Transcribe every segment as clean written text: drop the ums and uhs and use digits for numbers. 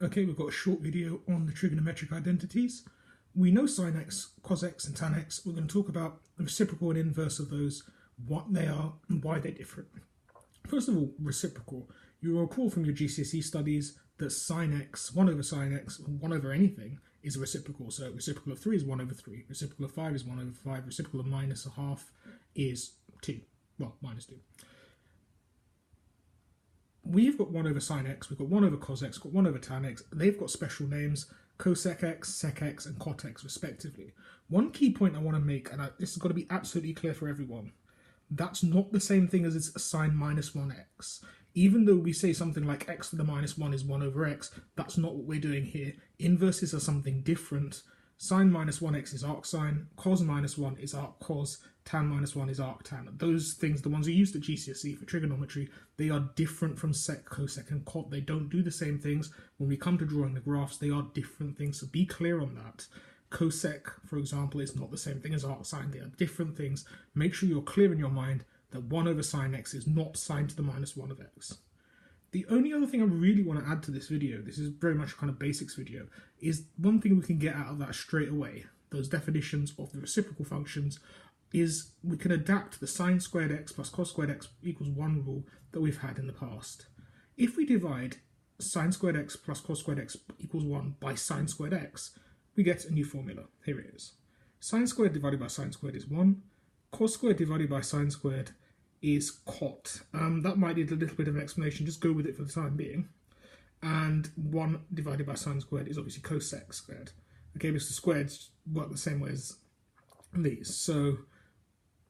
Okay, we've got a short video on the trigonometric identities. We know sine x, cos x, and tan x. We're going to talk about the reciprocal and inverse of those, what they are, and why they're different. First of all, reciprocal. You'll recall from your GCSE studies that sine x, 1 over sine x, 1 over anything, is a reciprocal. So reciprocal of 3 is 1 over 3. Reciprocal of 5 is 1 over 5. Reciprocal of minus a half is 2. Well, minus 2. We've got 1 over sine x, we've got 1 over cos x, got 1 over tan x. They've got special names, cosec x, sec x, and cot x, respectively. One key point I want to make, and this has got to be absolutely clear for everyone, that's not the same thing as it's sine minus 1x. Even though we say something like x to the minus 1 is 1 over x, that's not what we're doing here. Inverses are something different. Sine minus 1x is arc sine, cos minus 1 is arc cos, tan minus 1 is arc tan. Those things, the ones we used at GCSE for trigonometry, they are different from sec, cosec, and cot. They don't do the same things. When we come to drawing the graphs, they are different things, so be clear on that. Cosec, for example, is not the same thing as arc sine. They are different things. Make sure you're clear in your mind that 1 over sine x is not sine to the minus 1 of x. The only other thing I really want to add to this video, this is very much a kind of basics video, is one thing we can get out of that straight away, those definitions of the reciprocal functions, is we can adapt the sine squared x plus cos squared x equals 1 rule that we've had in the past. If we divide sine squared x plus cos squared x equals 1 by sine squared x, we get a new formula. Here it is. Sine squared divided by sine squared is 1. Cos squared divided by sine squared is cot. That might need a little bit of an explanation, just go with it for the time being. And 1 divided by sine squared is obviously cosec squared. Okay, because the squares work the same way as these. So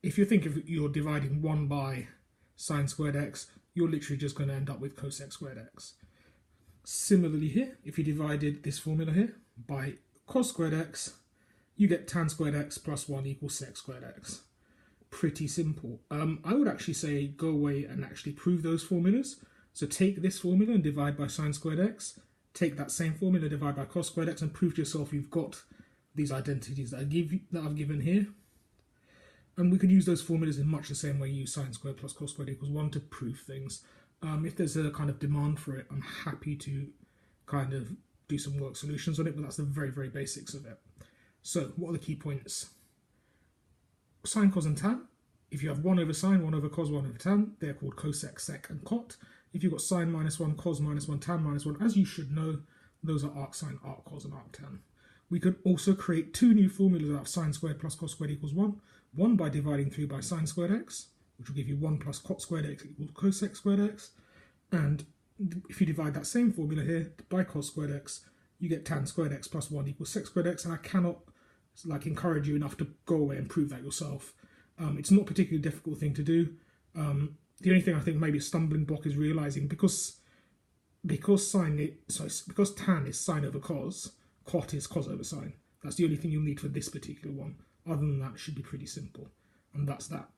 if you think of you're dividing 1 by sine squared x, you're literally just going to end up with cosec squared x. Similarly here, if you divided this formula here by cos squared x, you get tan squared x plus 1 equals sec squared x. Pretty simple. I would actually say go away and actually prove those formulas. So take this formula and divide by sine squared x. Take that same formula, divide by cos squared x, and prove to yourself you've got these identities that I've given here. And we could use those formulas in much the same way you use sine squared plus cos squared equals 1 to prove things. If there's a kind of demand for it, I'm happy to kind of do some work solutions on it, but that's the very, very basics of it. So what are the key points? Sine, cos, and tan. If you have 1 over sine, 1 over cos, 1 over tan, they're called cosec, sec, and cot. If you've got sine minus 1, cos minus 1, tan minus 1, as you should know, those are arc sine, arc cos, and arc tan. We could also create 2 new formulas out of sine squared plus cos squared equals 1. One by dividing through by sine squared x, which will give you 1 plus cot squared x equals cosec squared x. And if you divide that same formula here by cos squared x, you get tan squared x plus 1 equals sec squared x. And I cannot encourage you enough to go away and prove that yourself. It's not a particularly difficult thing to do. The only thing I think maybe a stumbling block is realizing because tan is sine over cos, cot is cos over sine. That's the only thing you'll need for this particular one. Other than that, it should be pretty simple. And that's that.